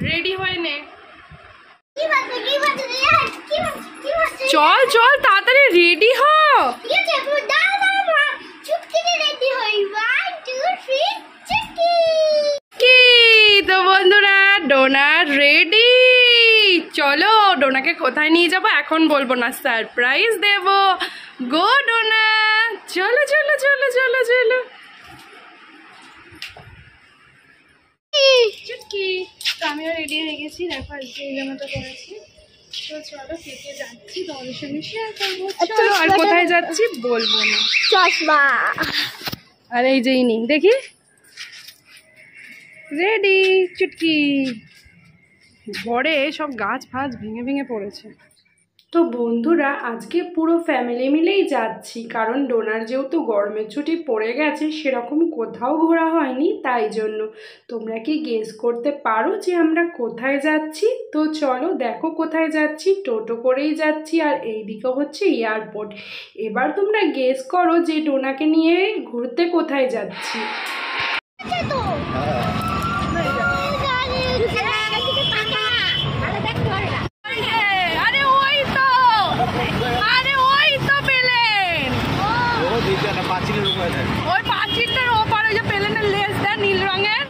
Ready হয়ে নে। চল চল তাড়াতাড়ি রেডি হ। কি তো বন্ধুরা ডোনা রেডি। চলো ডোনাকে কোথায় নিয়ে যাবো এখন বলবো না, সারপ্রাইজ দেব। গো ডোনা, চলো চলো চলো চলো চলো। চুটকি তো আমিও রেডি হয়ে গেছি, দেখো আজকে এই জামাটা করেছি। তো চলো কে কে যাচ্ছি তোমাদের সঙ্গে শেয়ার করবো। চলো আর কোথায় যাচ্ছি বলবো না। চশমা আর এই যেই নি দেখি রেডি চুটকি। ঘরে সব গাছ ফাছ ভেঙে ভেঙে পড়েছে। তো বন্ধুরা আজকে পুরো ফ্যামিলি মিলেই যাচ্ছি, কারণ ডোনার যেহেতু গরমের ছুটি পড়ে গেছে সেরকম কোথাও ঘোরা হয়নি, তাই জন্য। তোমরা কি গেস করতে পারো যে আমরা কোথায় যাচ্ছি? তো চলো দেখো কোথায় যাচ্ছি। টোটো করেই যাচ্ছি আর এইদিকে হচ্ছে এয়ারপোর্ট। এবার তোমরা গেস করো যে ডোনাকে নিয়ে ঘুরতে কোথায় যাচ্ছি। ওই পাঁচিলটার ওপারে যে প্লেনের লেজ দেয় নীল রঙের।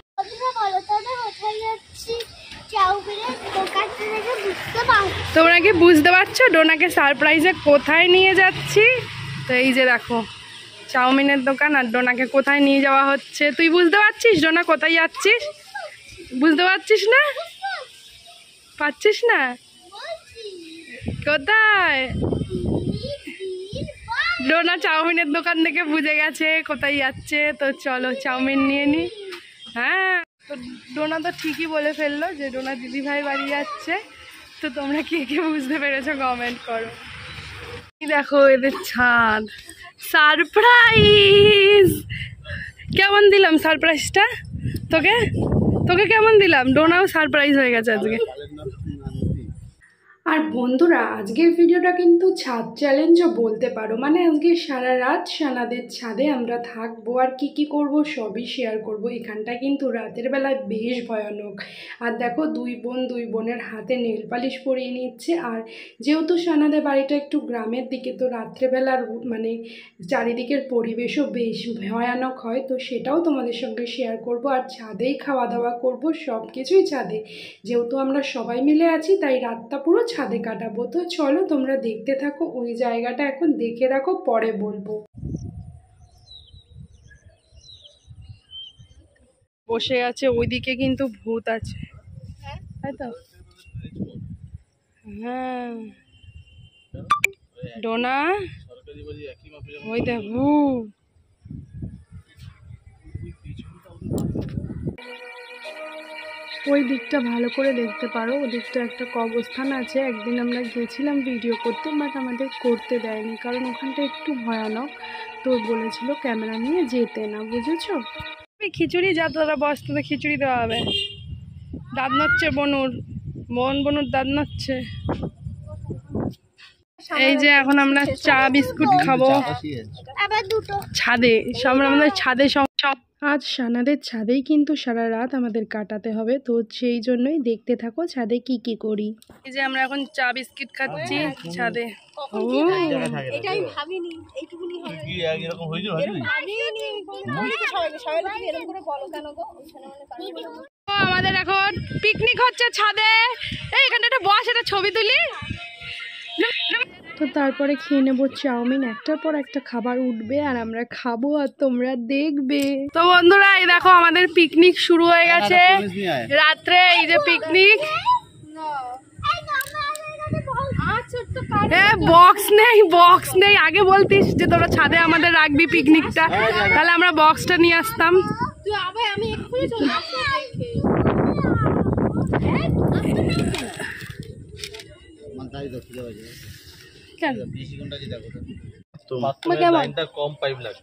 তোমরা কি বুঝতে পারছো ডোনাকে সারপ্রাইজে কোথায় নিয়ে যাচ্ছি? তো এই যে দেখো চাউমিনের দোকান, আর ডোনাকে কোথায় নিয়ে যাওয়া হচ্ছে। তুই বুঝতে পারছিস ডোনা কোথায় যাচ্ছিস? বুঝতে পারছিস না? পারছিস না? কোথায়? ডোনা চাউমিনের দোকান থেকে বুঝে গেছে কোথায় যাচ্ছে। তো চলো চাউমিন নিয়ে নি। হ্যাঁ তো ডোনা তো ঠিকই বলে ফেললো যে ডোনা দিদি ভাই বাড়ি যাচ্ছে। তো তোমরা কে কে বুঝতে পেরেছো কমেন্ট করো। দেখো এদের ছাদ, সারপ্রাইজ। কেমন দিলাম সারপ্রাইজটা তোকে? তোকে কেমন দিলাম? ডোনাও সারপ্রাইজ হয়ে গেছে আজকে। আর বন্ধুরা আজকের ভিডিওটা কিন্তু ছাদ চ্যালেঞ্জও বলতে পারো, মানে আজকে সারা রাত সানাদের ছাদে আমরা থাকবো আর কি করব সবই শেয়ার করব। এখানটা কিন্তু রাতের বেলায় বেশ ভয়ানক। আর দেখো দুই বোনের হাতে নেল পালিশ পরিয়ে নিচ্ছে। আর যেহেতু সানাদের বাড়িটা একটু গ্রামের দিকে, তো রাত্রেবেলার মানে চারিদিকের পরিবেশও বেশ ভয়ানক হয়, তো সেটাও তোমাদের সঙ্গে শেয়ার করব। আর ছাদেই খাওয়া দাওয়া করব, সব কিছুই ছাদে। যেহেতু আমরা সবাই মিলে আছি তাই রাতটা পুরো ছাদে কাটাবো। তো চলো তোমরা দেখতে থাকো। ওই জায়গাটা এখন দেখে রাখো, পরে বলবো। বসে আছে ওইদিকে কিন্তু ভূত আছে, তাই তো? হ্যাঁ ডোনা ওই দেখো ওই দিকটা ভালো করে দেখতে পারো। ওই দিকটা একটা কবরস্থান আছে। একদিন আমরা গেছিলাম ভিডিও করতে, বাট আমাদের করতে দেয়নি কারণ ওখানটা একটু ভয়ানক। তো বলেছিল ক্যামেরা নিয়ে যেতে না, বুঝেছো? খিচুড়ি যা তোরা বস্তাতে খিচুড়ি দেওয়া হবে। দাঁত নচ্ছে বনুর দাঁত নচ্ছে। এই যে এখন আমরা চা বিস্কুট খাবো ছাদে। আমাদের ছাদে সব আজ সানাদের ছাদেই কিন্তু সারা রাত আমাদের কাটাতে হবে। তো সেই জন্যই দেখতে থাকো ছাদে কি করি। এই যে আমরা এখন চা বিস্কিট খাচ্ছি ছাদে। আমাদের এখন পিকনিক হচ্ছে ছাদে। এইখানে একটা বস, একটা ছবি তুলি। তো তারপরে খেয়ে নেবো চাউমিন। একটার পর একটা খাবার উঠবে আর আমরা খাবো আর তোমরা দেখবে। তো বন্ধুরা এই দেখো আমাদের পিকনিক শুরু হয়ে গেছে রাত্রে। এই যে পিকনিক, বক্স নেই। আগে বলতিস যে তোরা ছাদে আমাদের রাখবি পিকনিকটা, তাহলে আমরা বক্সটা নিয়ে আসতাম।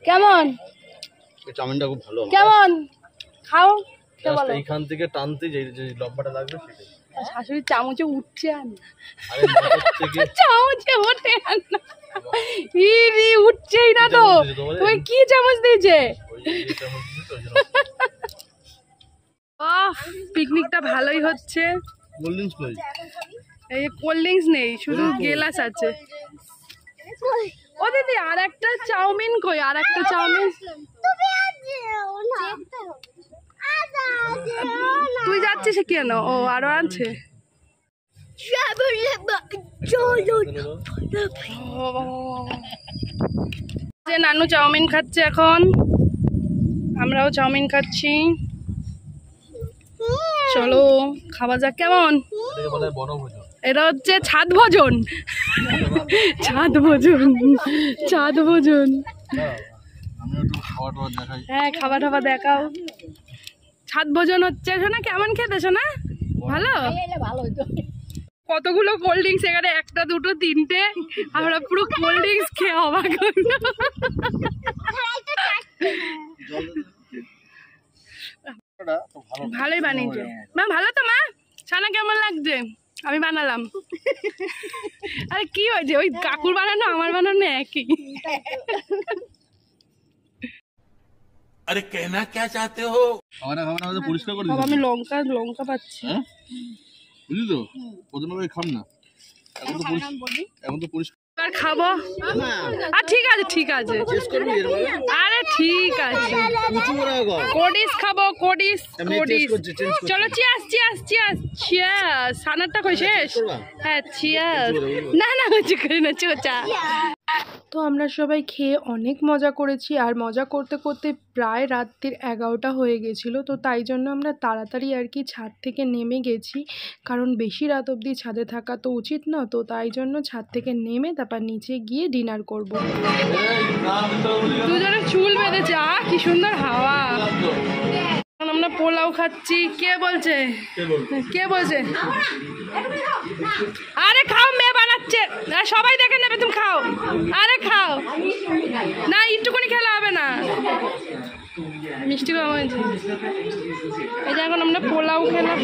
কেমন খাও এইখান থেকে টানতে যে লম্বাটা লাগবে সেটাই। শাশুড়ি চামচে উঠছে আর চামচে ওঠে আর না, উঠছেই না। তো তুমি কি চামচ দিয়েছে? পিকনিকটা ভালোই হচ্ছে। কোল্ড ড্রিঙ্কস কই? এই কোল্ড ড্রিঙ্কস নেই, শুধু গেলাস আছে। ও দিদি আর একটা চাউমিন কই? আর একটা চাউমিন তুই যাচ্ছিস কেন? ও আরো আছে। নানু চাউমিন খাচ্ছে এখন, আমরাও চাউমিন খাচ্ছি। চলো খাওয়া যাক। কেমন? এটা হচ্ছে ছাদ ভোজন। ছাদ ভোজন, ছাদ ভোজন। হ্যাঁ খাবার টাবার দেখাও। ছাদ ভোজন হচ্ছে। শোনা কেমন খেতে? শোনা ভালো? কতগুলো কোল্ড ড্রিঙ্কস এখানে, একটা দুটো তিনটে, আমরা পুরো কোল্ড ড্রিঙ্কস খেয়ে অবাক হইলো। ভালোই বানিয়েছে মা। ভালো তো মা? ছানা কেমন লাগছে? আমি বানালাম। আরে কি হয়েছে, ওই কাকুর বানানো আমার বানানো একই। अरे कहना क्या चाहते हो? পরিষ্কার করে বাবা আমি লঙ্কা লঙ্কা পাচ্ছি। বুঝলি তো? প্রথমে খাম না, এখন তো পরিষ্কার আর খাবো। আর ঠিক আছে ঠিক আছে, আরে ঠিক আছে। কোডিস খাবো, কোডিস কোডিস। চলো চিয়াস চিয়াস চিয়াস চিয়াস। সানারটা কই শেষ? হ্যাঁ চিয়াস। না না কিছু করি না, চোচা। তো আমরা সবাই খেয়ে অনেক মজা করেছি, আর মজা করতে করতে প্রায় রাত্রির 11টা হয়ে গেছিলো। তো তাই জন্য আমরা তাড়াতাড়ি আর কি ছাদ থেকে নেমে গেছি, কারণ বেশি রাত অবধি ছাদে থাকা তো উচিত না। তো তাই জন্য ছাদ থেকে নেমে তারপর নিচে গিয়ে ডিনার করব। দুজনে চুল বেঁধেছে, কি সুন্দর হাওয়া। আমরা পোলাও খাচ্ছি। কে বলছে? কে বলছে? আরে খাও, মেয়ে বানাচ্ছে, সবাই দেখে নেবে, তুমি খাও। আরে খাও না, একটুখানি খেলা হবে না। মিষ্টি কম হয়েছে। এই যে এখন আমরা পোলাও খেলাম।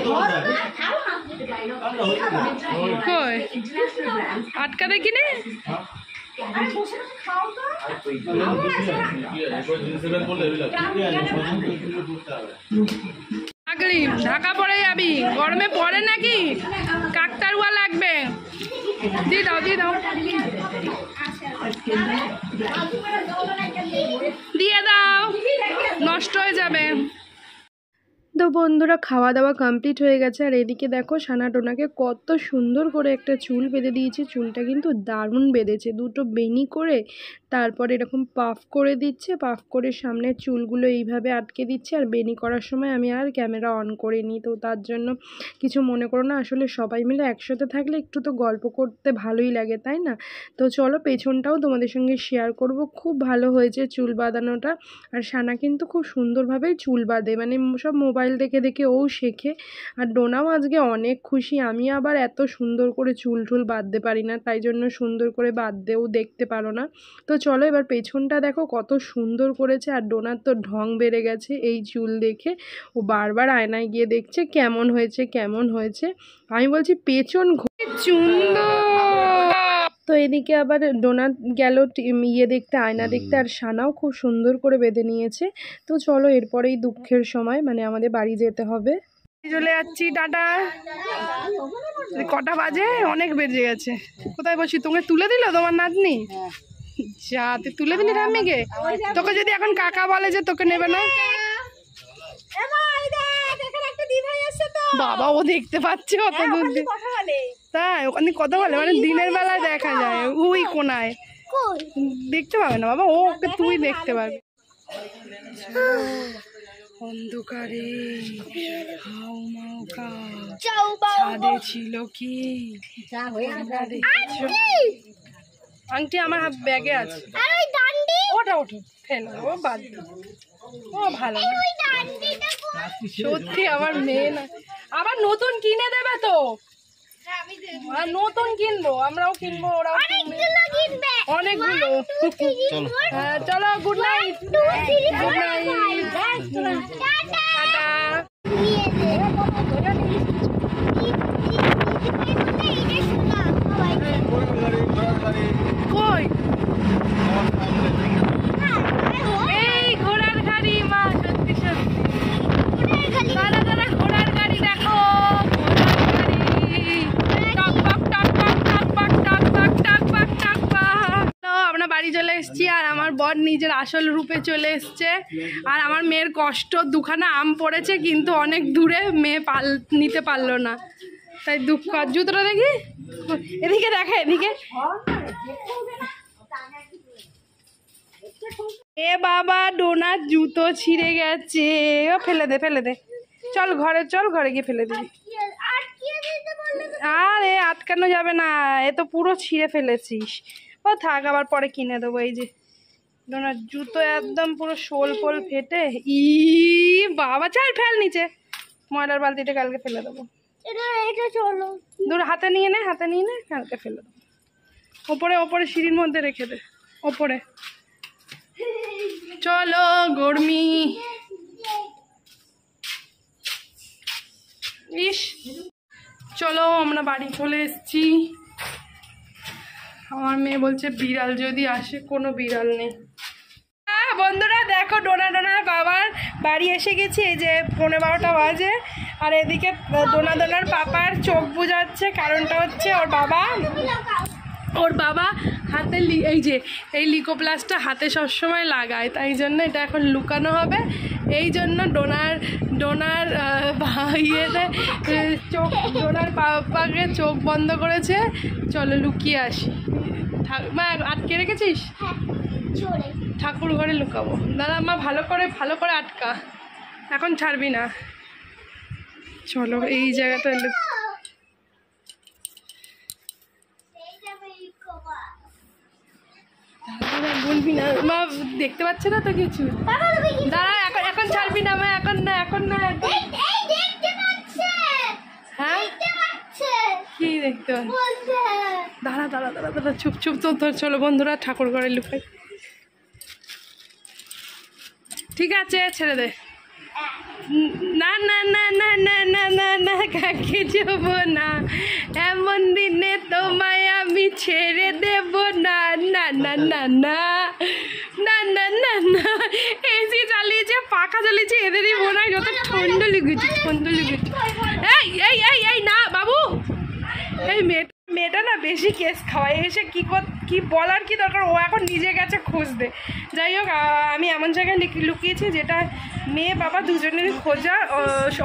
কই আটকা দেখি নে। ঢাকা পরে যাবি, গরমে পড়ে নাকি? কাকতারুয়া লাগবে। দিয়ে দাও দিয়ে দাও, দিয়ে দাও, নষ্ট হয়ে যাবে। তো বন্ধুরা খাওয়া দাওয়া কমপ্লিট হয়ে গেছে, আর এদিকে দেখো সানা টোনাকে কত সুন্দর করে একটা চুল বেঁধে দিয়েছে। চুলটা কিন্তু দারুণ বেঁধেছে, দুটো বেনি করে তারপর এরকম পাফ করে দিচ্ছে, পাফ করে সামনের চুলগুলো এইভাবে আটকে দিচ্ছে। আর বেনি করার সময় আমি আর ক্যামেরা অন করিনি, তো তার জন্য কিছু মনে করো না। আসলে সবাই মিলে একসাথে থাকলে একটু তো গল্প করতে ভালোই লাগে, তাই না? তো চলো পেছনটাও তোমাদের সঙ্গে শেয়ার করব। খুব ভালো হয়েছে চুল বাঁধানোটা। আর সানা কিন্তু খুব সুন্দরভাবেই চুল বাঁধে, মানে সব মোবাইল দেখে দেখে ও শেখে। আর ডোনাও আজকে অনেক খুশি। আমি আবার এত সুন্দর করে চুল টুল বাঁধতে পারি না, তাই জন্য সুন্দর করে বাঁধতেও দেখতে পারো না। তো চলো এবার পেছনটা দেখো কত সুন্দর করেছে। আর ডোনার তো ঢং বেড়ে গেছে এই চুল দেখে, ও বারবার আয়নায় গিয়ে দেখছে কেমন হয়েছে কেমন হয়েছে। আমি বলছি পেছন সুন্দর। তো এদিকে আবার ডোনা গেল ইয়ে দেখতে, আয়না দেখতে, আর সানাও খুব সুন্দর করে বেঁধে নিয়েছে। তো চলো এরপরেই দুঃখের সময়, মানে আমাদের বাড়ি যেতে হবে। চলে যাচ্ছি, টাটা। কটা বাজে? অনেক বেজে গেছে। কোথায় বসি? তোমাকে তুলে দিল তোমার নাতনি? যা তুই তুলে দিলি ঠাম্মিকে? তোকে যদি এখন কাকা বলে যে তোকে নেবে না? বাবা ও দেখতে পাচ্ছে অত দূর, তাই ওখানে কথা বলে, মানে দিনের বেলায় দেখা যায় ওই কোনায়, দেখতে পাবে না বাবা, ওকে তুই দেখতে পারবি। অন্ধকারে ছাদে ছিল কি আংটি? আমার ব্যাগে আছে। ওটা ওঠো, ফেলো, ও বাদ, ও ভালো না সত্যি। আমার মেয়ে না, আবার নতুন কিনে দেবে তো? আর নতুন কিনবো, আমরাও কিনবো, ওরাও কিনবে, অনেকগুলো। হ্যাঁ চলো, good night. Good night, tata. কই এই ঘোড়ার গাড়ি? মা সত্যি সত্যি, দাঁড়া দাঁড়া নিজের আসল রূপে চলে এসছে। আর আমার মেয়ের কষ্ট, দুখানা আম পড়েছে কিন্তু অনেক দূরে, মেয়ে নিতে পারলো না, তাই দুঃখ। আর জুতোটা দেখি, এদিকে দেখা, এদিকে। এ বাবা, ডোনার জুতো ছিঁড়ে গেছে। ও ফেলে দে, ফেলে দে, চল ঘরে, চল ঘরে গিয়ে ফেলে দিবি। আরে আটকানো যাবে না, এ তো পুরো ছিঁড়ে ফেলেছিস। ও থাক, আবার পরে কিনে দেবো। এই যে ডোনার জুতো একদম পুরো শোল পোল ফেটে। বাবা, চল ফেল নিচে, ময়লার বালতিটা কালকে ফেলে দেবো। দূর, হাতে নিয়ে নে, হাতে নিয়ে নে, কালকে ফেলে দেবো। ওপরে ওপরে সিঁড়ির মধ্যে রেখে দে, ওপরে। চলো গরমি। ইস, চলো আমরা বাড়ি চলে এসেছি। আমার মেয়ে বলছে বিড়াল যদি আসে, কোনো বিড়াল নেই। বন্ধুরা দেখো, ডোনার বাবার বাড়ি এসে গেছি। এই যে 11:15 বাজে। আর এদিকে ডোনার পাপার চোখ বুঝাচ্ছে। কারণটা হচ্ছে ওর বাবা হাতে এই যে এই লিকোপ্লাসটা হাতে সবসময় লাগায়, তাই জন্য এটা এখন লুকানো হবে। এই জন্য ডোনার ইয়েতে ডোনার পাপাকে চোখ বন্ধ করেছে। চলো লুকিয়ে আসি। মা, আটকে রেখেছিস? ঠাকুর ঘরে লুকাবো। দাদা, মা ভালো করে আটকা, এখন ছাড়বি না। চলো এই জায়গাটা বলবি না, মা দেখতে পাচ্ছে না তো কিছু। দাঁড়া, এখন ছাড়বি না মা, এখন না, এখন না। হ্যাঁ, কি দেখতে পাচ্ছি? দাঁড়া, চুপ তো। চলো বন্ধুরা, ঠাকুর ঘরে লুকাই। ঠিক আছে, ছেড়ে দে। না না না না না না না না, কাকে যাব না, এমন দিনে তোমায় আমি ছেড়ে দেব না। না না না না না না না না, এসি চালিয়েছে, পাখা চালিয়েছে, এদেরই মনে হয় যত ঠান্ডা লেগেছে। এই না বাবু, এই মেয়েটা না বেশি কেস খাওয়ায়। এসে কি বলার কি দরকার, ও এখন নিজে গেছে খুঁজতে। যাই হোক, আমি এমন জায়গায় লুকিয়েছি যেটা মেয়ে বাবা দুজনেরই খোঁজা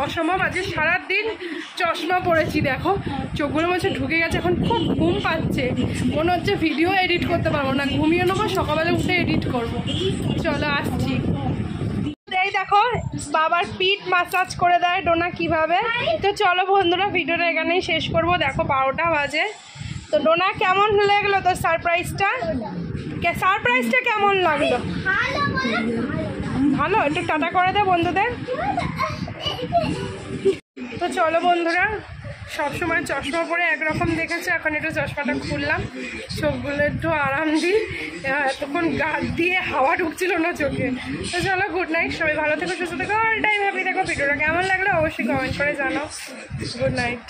অসম্ভব। আজকে সারাদিন চশমা পরেছি, দেখো চোখগুলো মধ্যে ঢুকে গেছে। এখন খুব ঘুম পাচ্ছে, মনে হচ্ছে ভিডিও এডিট করতে পারবো না, ঘুমিয়ে নেবো, সকালবেলা উঠে এডিট করবো। চলো আসছি। এই দেখো, বাবার পিঠ মাসাজ করে দেয় ডোনা কিভাবে। তো চলো বন্ধুরা, ভিডিওটা এখানেই শেষ করব। দেখো 12টা বাজে। তো ডোনা, কেমন লাগলো তোর সারপ্রাইজটা? কেমন লাগলো? ভালো, একটু টাটা করে দে বন্ধুদের। তো চলো বন্ধুরা, সবসময় চশমা পরে একরকম দেখেছে, এখন একটু চশমাটা খুললাম, চোখগুলো একটু আরাম দিই। এতক্ষণ গাছ দিয়ে হাওয়া ঢুকছিল না চোখে। তো চলো, গুড নাইট, সবাই ভালো থেকো, সুস্থ থেকো, অল টাইম হ্যাপি থেকো। ভিডিওটা কেমন লাগলো অবশ্যই কমেন্ট করে জানাও। Good night.